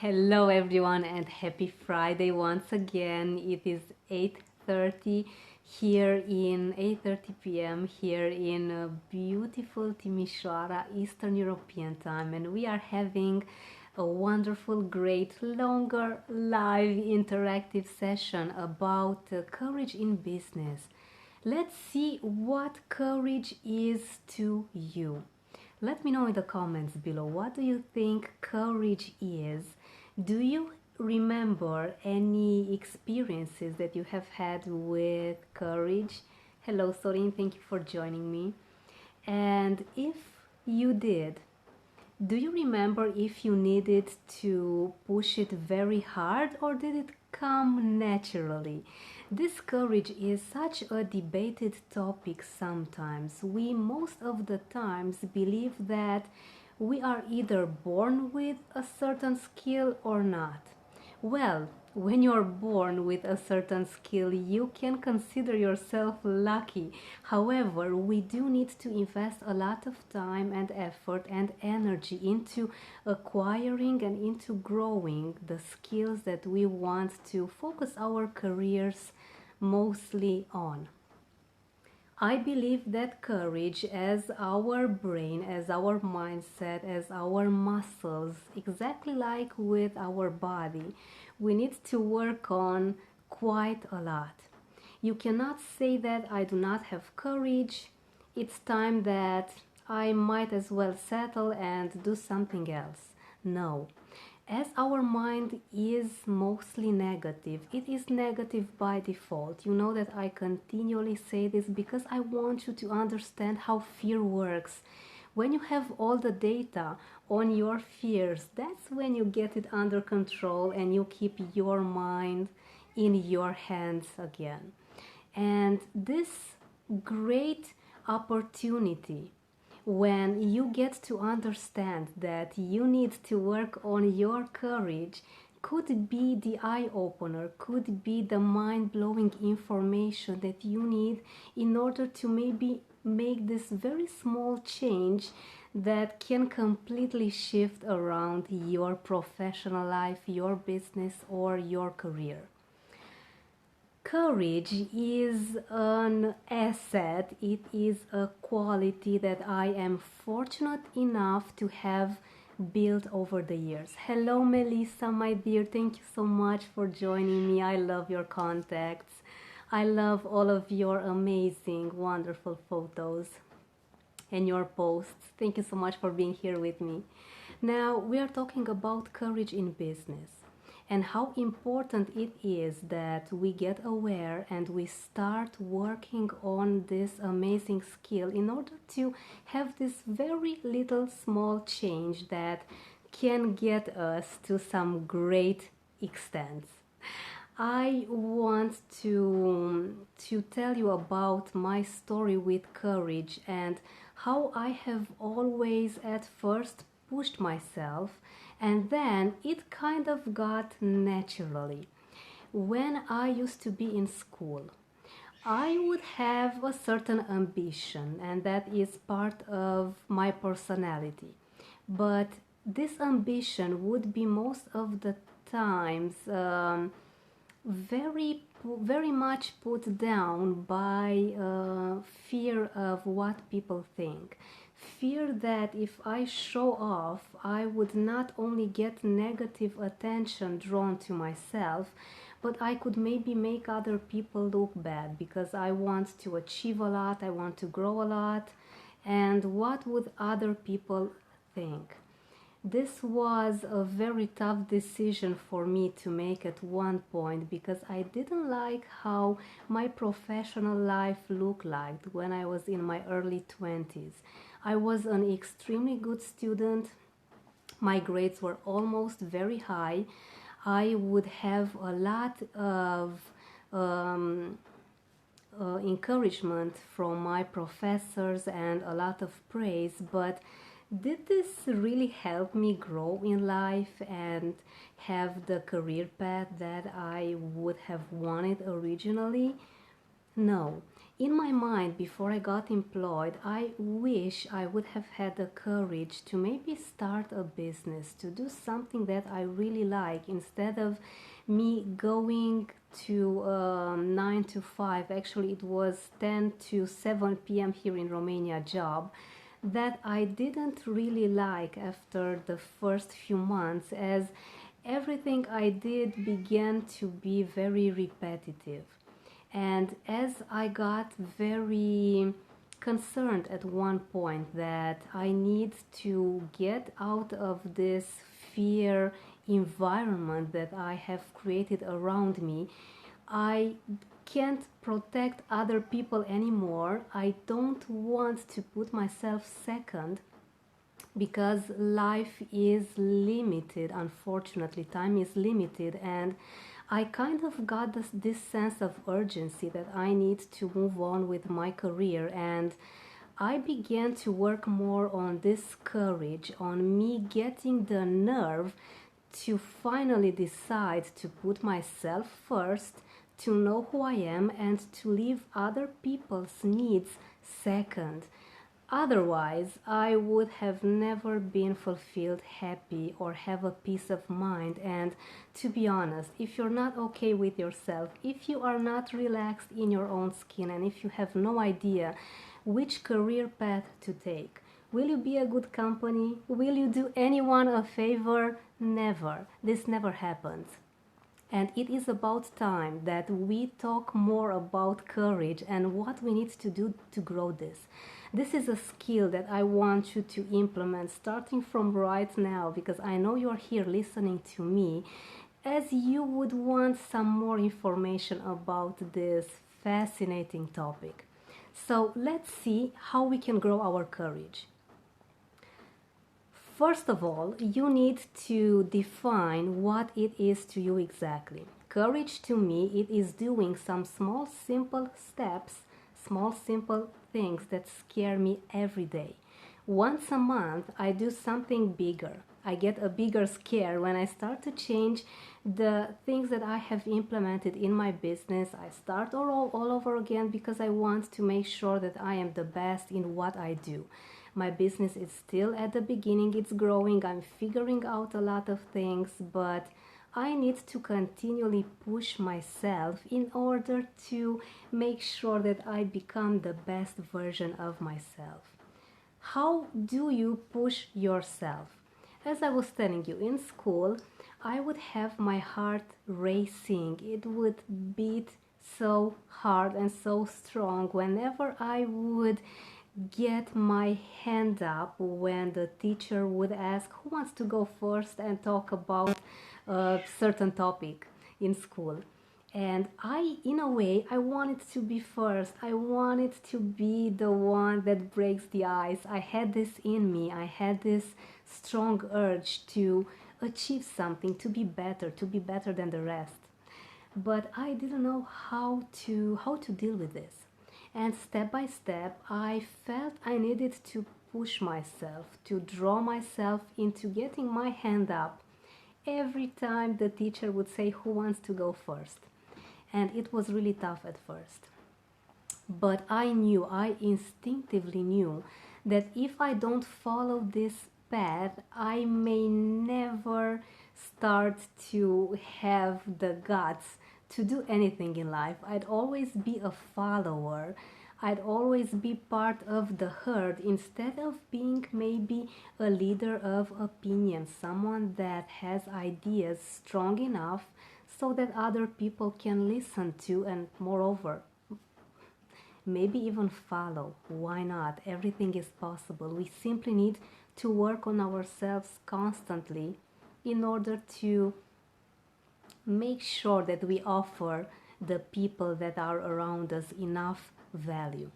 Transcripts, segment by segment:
Hello everyone and happy Friday once again. It is 8:30 here in 8:30 p.m. here in beautiful Timișoara, Eastern European time, and we are having a wonderful, great, longer live interactive session about courage in business. Let's see what courage is to you. Let me know in the comments below, what do you think courage is? Do you remember any experiences that you have had with courage? Hello, Sorin, thank you for joining me. And if you did, do you remember if you needed to push it very hard or did it come naturally? This courage is such a debated topic sometimes. We most of the times believe that we are either born with a certain skill or not. Well, when you're born with a certain skill, you can consider yourself lucky. However, we do need to invest a lot of time and effort and energy into acquiring and into growing the skills that we want to focus our careers mostly on. I believe that courage, as our brain, as our mindset, as our muscles, exactly like with our body, we need to work on quite a lot. You cannot say that I do not have courage. It's time that I might as well settle and do something else. No. As our mind is mostly negative, it is negative by default. You know that I continually say this because I want you to understand how fear works. When you have all the data on your fears, that's when you get it under control and you keep your mind in your hands again. And this great opportunity, when you get to understand that you need to work on your courage, could be the eye opener, could be the mind blowing information that you need in order to maybe make this very small change that can completely shift around your professional life, your business, or your career. Courage is an asset, it is a quality that I am fortunate enough to have built over the years. Hello, Melissa, my dear, thank you so much for joining me. I love your contacts. I love all of your amazing, wonderful photos and your posts. Thank you so much for being here with me. Now, we are talking about courage in business and how important it is that we get aware and we start working on this amazing skill in order to have this very little small change that can get us to some great extents. I want to tell you about my story with courage and how I have always at first pushed myself and then it kind of got naturally. When I used to be in school, I would have a certain ambition, and that is part of my personality. But this ambition would be most of the times very much put down by fear of what people think. Fear that if I show off, I would not only get negative attention drawn to myself, but I could maybe make other people look bad because I want to achieve a lot, I want to grow a lot, and what would other people think? This was a very tough decision for me to make at one point because I didn't like how my professional life looked like when I was in my early 20s. I was an extremely good student. My grades were almost very high. I would have a lot of encouragement from my professors and a lot of praise, but did this really help me grow in life and have the career path that I would have wanted originally? No. in my mind, before I got employed, I wish I would have had the courage to maybe start a business, to do something that I really like, instead of me going to 9 to 5. Actually, it was 10 to 7 p.m. here in Romania job that I didn't really like after the first few months, as everything I did began to be very repetitive. And as I got very concerned at one point that I need to get out of this fear environment that I have created around me, I can't protect other people anymore. I don't want to put myself second, because life is limited. Unfortunately, time is limited, and I kind of got this sense of urgency that I need to move on with my career, and I began to work more on this courage, on me getting the nerve to finally decide to put myself first, to know who I am, and to leave other people's needs second. Otherwise, I would have never been fulfilled, happy, or have a peace of mind. And to be honest, if you're not okay with yourself, if you are not relaxed in your own skin, and if you have no idea which career path to take, will you be a good company? Will you do anyone a favor? Never. This never happens. And it is about time that we talk more about courage and what we need to do to grow this. This is a skill that I want you to implement starting from right now, because I know you're here listening to me as you would want some more information about this fascinating topic. So let's see how we can grow our courage. First of all, you need to define what it is to you exactly. Courage to me, it is doing some small, simple steps, small, simple things that scare me every day. Once a month, I do something bigger. I get a bigger scare when I start to change the things that I have implemented in my business. I start all over again, because I want to make sure that I am the best in what I do. My business is still at the beginning, it's growing, I'm figuring out a lot of things, but I need to continually push myself in order to make sure that I become the best version of myself. How do you push yourself? As I was telling you, in school, I would have my heart racing. It would beat so hard and so strong whenever I would get my hand up when the teacher would ask who wants to go first and talk about a certain topic in school. And I, in a way, I wanted to be first. I wanted to be the one that breaks the ice. I had this in me. I had this strong urge to achieve something, to be better than the rest. But I didn't know how to deal with this. And step by step, I felt I needed to push myself, to draw myself into getting my hand up every time the teacher would say who wants to go first. And it was really tough at first. But I instinctively knew that if I don't follow this path, I may never start to have the guts to do anything in life. I'd always be a follower. I'd always be part of the herd instead of being maybe a leader of opinion, someone that has ideas strong enough so that other people can listen to, and moreover, maybe even follow. Why not? Everything is possible. We simply need to work on ourselves constantly in order to make sure that we offer the people that are around us enough value.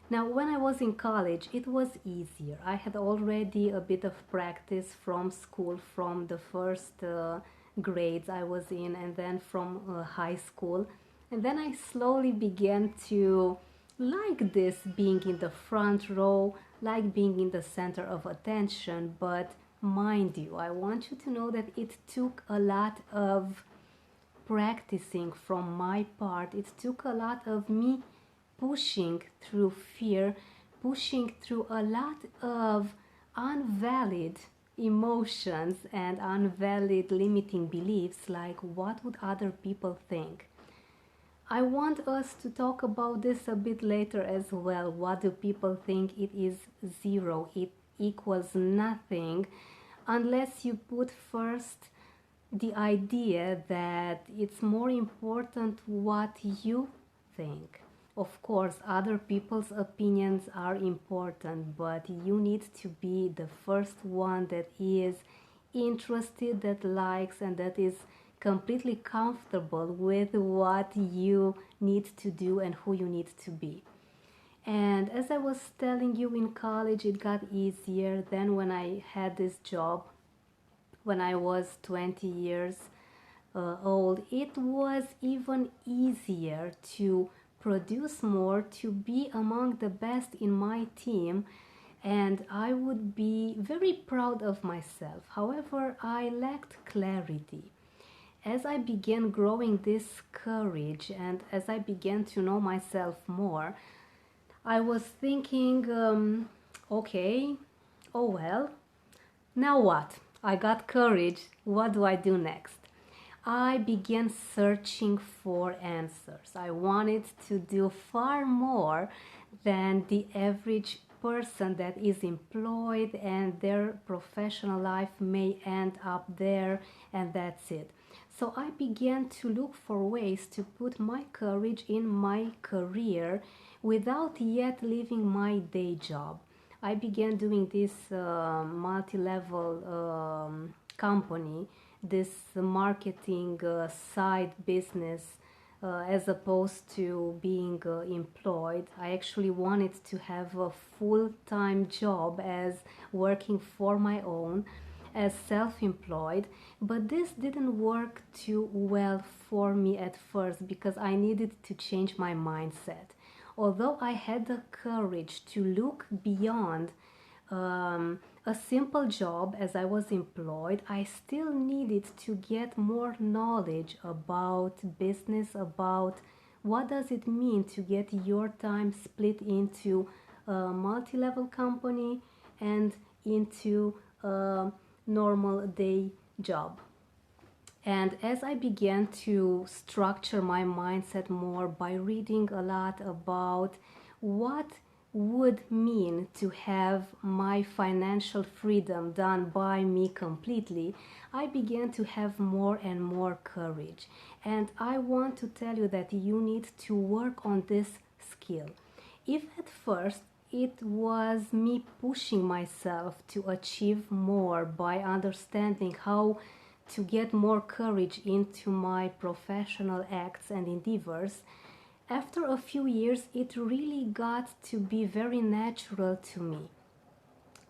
Now, when I was in college, it was easier. I had already a bit of practice from school, from the first grades I was in, and then from high school. And then I slowly began to like this being in the front row, like being in the center of attention. But mind you, I want you to know that it took a lot of practicing from my part. It took a lot of me pushing through fear, pushing through a lot of unvalid emotions and unvalid limiting beliefs like what would other people think. I want us to talk about this a bit later as well. What do people think? It is zero, it equals nothing unless you put first the idea that it's more important what you think. Of course, other people's opinions are important, but you need to be the first one that is interested, that likes, and that is completely comfortable with what you need to do and who you need to be. And as I was telling you, in college it got easier. Then when I had this job when I was 20 years old, it was even easier to produce more, to be among the best in my team, and I would be very proud of myself. However, I lacked clarity. As I began growing this courage and as I began to know myself more, I was thinking, okay, oh well, now what? I got courage. What do I do next? I began searching for answers. I wanted to do far more than the average person that is employed and their professional life may end up there and that's it. So I began to look for ways to put my courage in my career without yet leaving my day job. I began doing this multi-level company, this marketing side business as opposed to being employed. I actually wanted to have a full-time job as working for my own, as self-employed, but this didn't work too well for me at first because I needed to change my mindset. Although I had the courage to look beyond a simple job as I was employed, I still needed to get more knowledge about business, about what does it mean to get your time split into a multi-level company and into a normal day job. And as I began to structure my mindset more by reading a lot about what would mean to have my financial freedom done by me completely, I began to have more and more courage. And I want to tell you that you need to work on this skill. If at first it was me pushing myself to achieve more by understanding how to get more courage into my professional acts and endeavors, after a few years it really got to be very natural to me.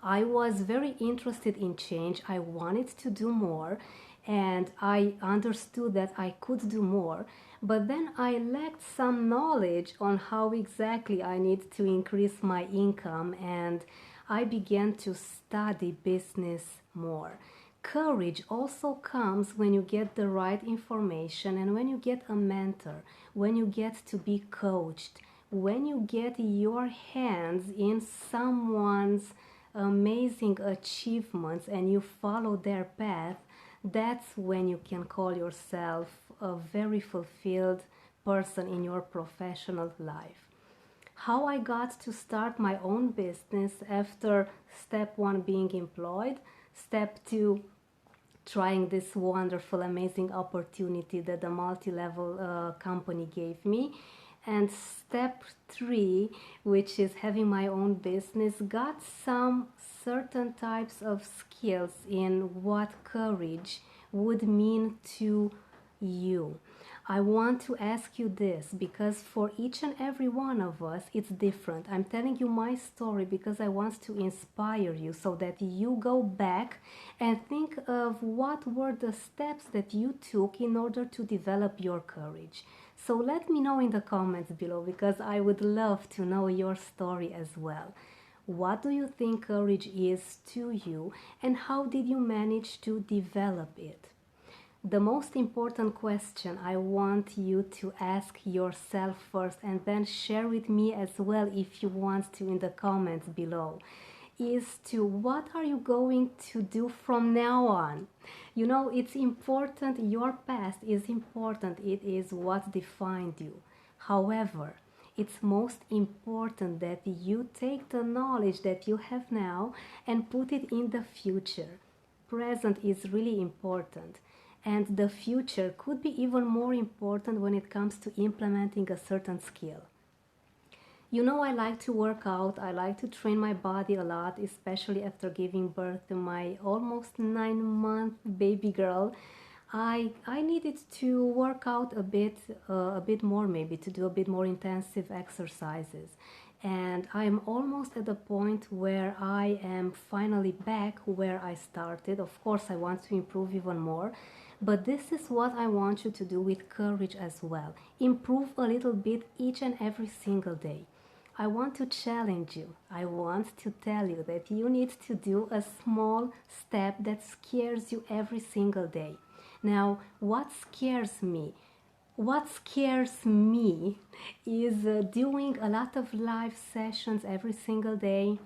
I was very interested in change. I wanted to do more and I understood that I could do more, but then I lacked some knowledge on how exactly I need to increase my income, and I began to study business more. Courage also comes when you get the right information and when you get a mentor, when you get to be coached, when you get your hands in someone's amazing achievements and you follow their path. That's when you can call yourself a very fulfilled person in your professional life. How I got to start my own business after step one being employed, step two trying this wonderful amazing opportunity that the multi-level company gave me, and step three, which is having my own business, got some certain types of skills in what courage would mean to you. I want to ask you this because for each and every one of us it's different. I'm telling you my story because I want to inspire you so that you go back and think of what were the steps that you took in order to develop your courage. So let me know in the comments below because I would love to know your story as well. What do you think courage is to you and how did you manage to develop it? The most important question I want you to ask yourself first and then share with me as well if you want to in the comments below is to what are you going to do from now on? You know, it's important, your past is important, it is what defined you. However, it's most important that you take the knowledge that you have now and put it in the future. Present is really important, and the future could be even more important when it comes to implementing a certain skill. You know, I like to work out, I like to train my body a lot, especially after giving birth to my almost 9-month baby girl. I needed to work out a bit more, maybe to do a bit more intensive exercises. And I'm almost at the point where I am finally back where I started. Of course, I want to improve even more. But this is what I want you to do with courage as well. Improve a little bit each and every single day. I want to challenge you. I want to tell you that you need to do a small step that scares you every single day. Now, what scares me? What scares me is doing a lot of live sessions every single day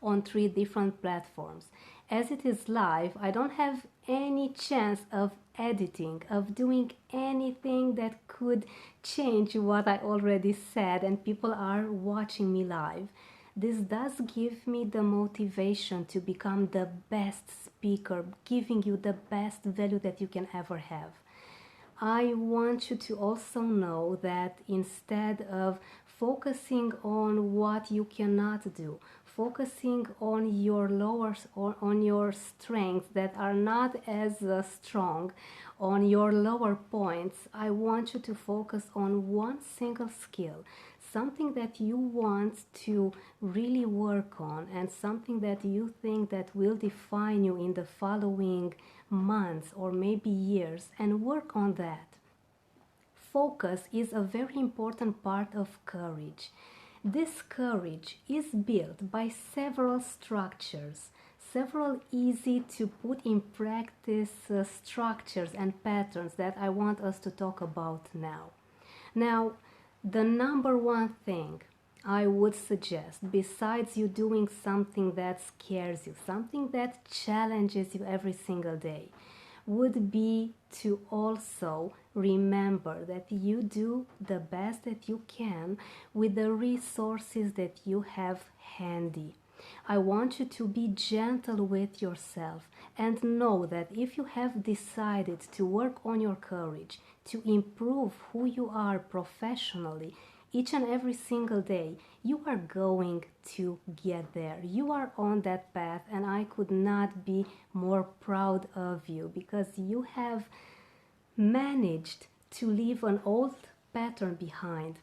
on 3 different platforms. As it is live, I don't have any chance of editing, of doing anything that could change what I already said, and people are watching me live. This does give me the motivation to become the best speaker, giving you the best value that you can ever have. I want you to also know that instead of focusing on what you cannot do, focusing on your lowers or on your strengths that are not as strong, on your lower points, I want you to focus on one single skill, something that you want to really work on, and something that you think that will define you in the following months or maybe years, and work on that. Focus is a very important part of courage. This courage is built by several structures, several easy to put in practice structures and patterns that I want us to talk about now. Now, the number one thing I would suggest, besides you doing something that scares you, something that challenges you every single day, would be to also remember that you do the best that you can with the resources that you have handy. I want you to be gentle with yourself and know that if you have decided to work on your courage, to improve who you are professionally, each and every single day, you are going to get there. You are on that path, and I could not be more proud of you because you have managed to leave an old pattern behind,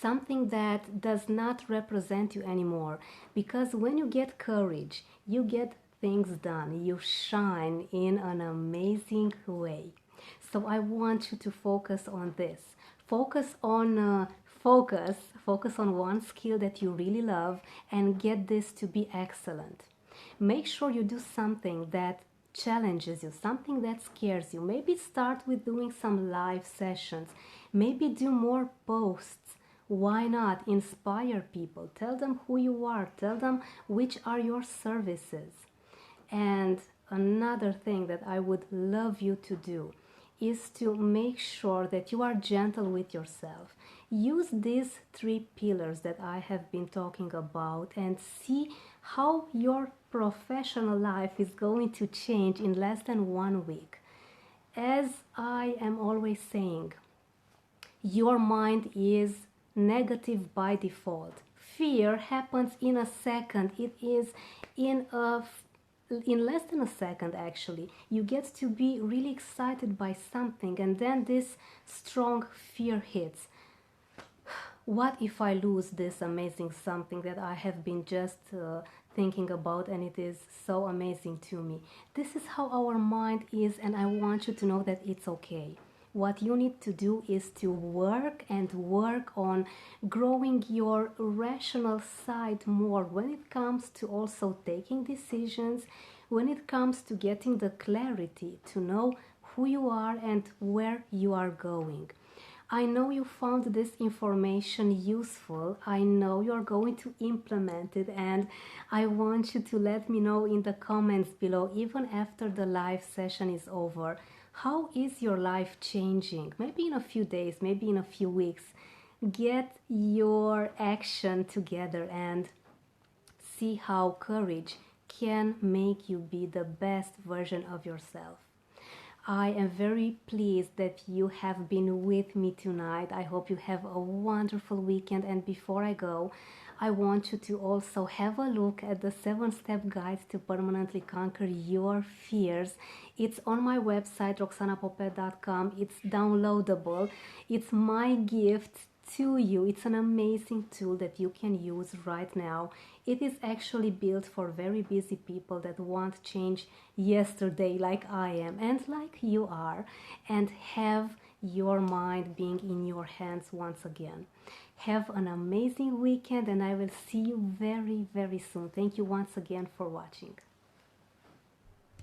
something that does not represent you anymore. Because when you get courage, you get things done, you shine in an amazing way. So I want you to focus on this. Focus on one skill that you really love and get this to be excellent. Make sure you do something that challenges you, something that scares you. Maybe start with doing some live sessions. Maybe do more posts. Why not inspire people? Tell them who you are. Tell them which are your services. And another thing that I would love you to do is to make sure that you are gentle with yourself. Use these 3 pillars that I have been talking about and see how your professional life is going to change in less than 1 week. As I am always saying, your mind is negative by default. Fear happens in a second. It is in less than a second. Actually, you get to be really excited by something, and then this strong fear hits. What if I lose this amazing something that I have been just thinking about, and it is so amazing to me? This is how our mind is, and I want you to know that it's okay. What you need to do is to work and work on growing your rational side more when it comes to also taking decisions, when it comes to getting the clarity to know who you are and where you are going. I know you found this information useful. I know you're going to implement it, and I want you to let me know in the comments below, even after the live session is over. How is your life changing? Maybe in a few days, maybe in a few weeks. Get your action together and see how courage can make you be the best version of yourself. I am very pleased that you have been with me tonight. I hope you have a wonderful weekend. And before I go, I want you to also have a look at the 7-step guide to permanently conquer your fears. It's on my website, roxanapopet.com. It's downloadable. It's my gift to you. It's an amazing tool that you can use right now. It is actually built for very busy people that want change yesterday, like I am and like you are, and have your mind being in your hands once again. Have an amazing weekend, and I will see you very, very soon. Thank you once again for watching.